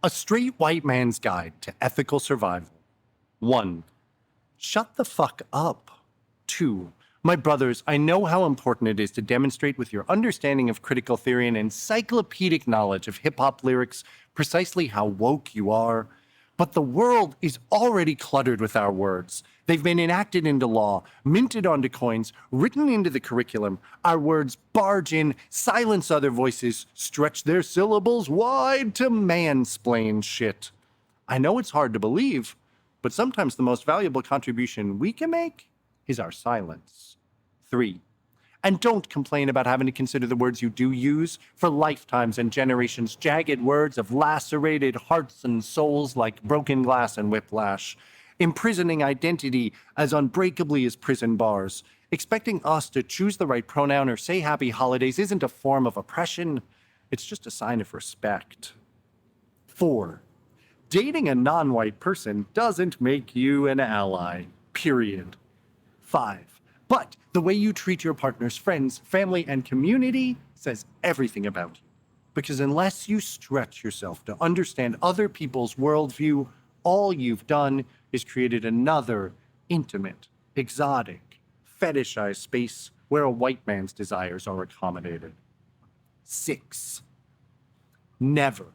A straight white man's guide to ethical survival. 1. Shut the fuck up. 2. My brothers, I know how important it is to demonstrate with your understanding of critical theory and encyclopedic knowledge of hip-hop lyrics precisely how woke you are. But the world is already cluttered with our words. They've been enacted into law, minted onto coins, written into the curriculum. Our words barge in, silence other voices, stretch their syllables wide to mansplain shit. I know it's hard to believe, but sometimes the most valuable contribution we can make is our silence. 3. And don't complain about having to consider the words you do use. For lifetimes and generations, jagged words have lacerated hearts and souls like broken glass and whiplash, imprisoning identity as unbreakably as prison bars. Expecting us to choose the right pronoun or say happy holidays isn't a form of oppression. It's just a sign of respect. 4. Dating a non-white person doesn't make you an ally. Period. 5. But the way you treat your partner's friends, family, and community says everything about you. Because unless you stretch yourself to understand other people's worldview, all you've done is created another intimate, exotic, fetishized space where a white man's desires are accommodated. 6. Never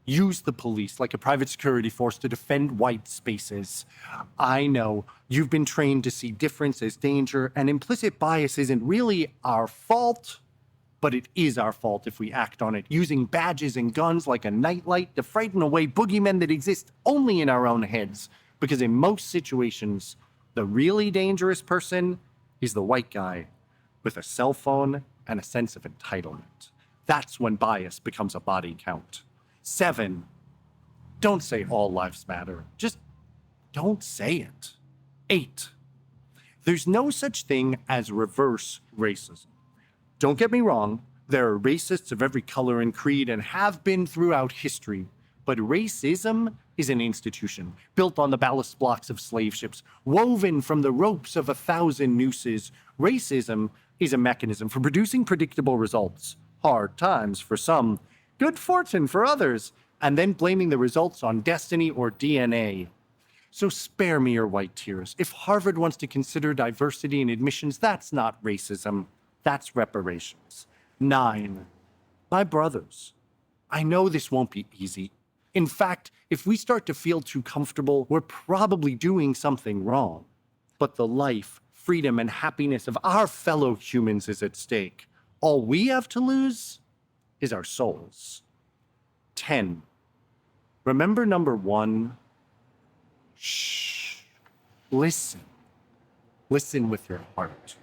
use the police like a private security force to defend white spaces. I know you've been trained to see difference as danger, and implicit bias isn't really our fault, but it is our fault if we act on it, using badges and guns like a nightlight to frighten away boogeymen that exist only in our own heads. Because in most situations, the really dangerous person is the white guy with a cell phone and a sense of entitlement. That's when bias becomes a body count. 7. Don't say all lives matter. Just don't say it. 8. There's no such thing as reverse racism. Don't get me wrong, there are racists of every color and creed and have been throughout history. But racism is an institution built on the ballast blocks of slave ships, woven from the ropes of 1,000 nooses. Racism is a mechanism for producing predictable results. Hard times for some, good fortune for others, and then blaming the results on destiny or DNA. So spare me your white tears. If Harvard wants to consider diversity in admissions, that's not racism. That's reparations. 9. My brothers, I know this won't be easy. In fact, if we start to feel too comfortable, we're probably doing something wrong. But the life, freedom, and happiness of our fellow humans is at stake. All we have to lose is our souls. 10. Remember number 1? Shh. Listen. Listen with your heart.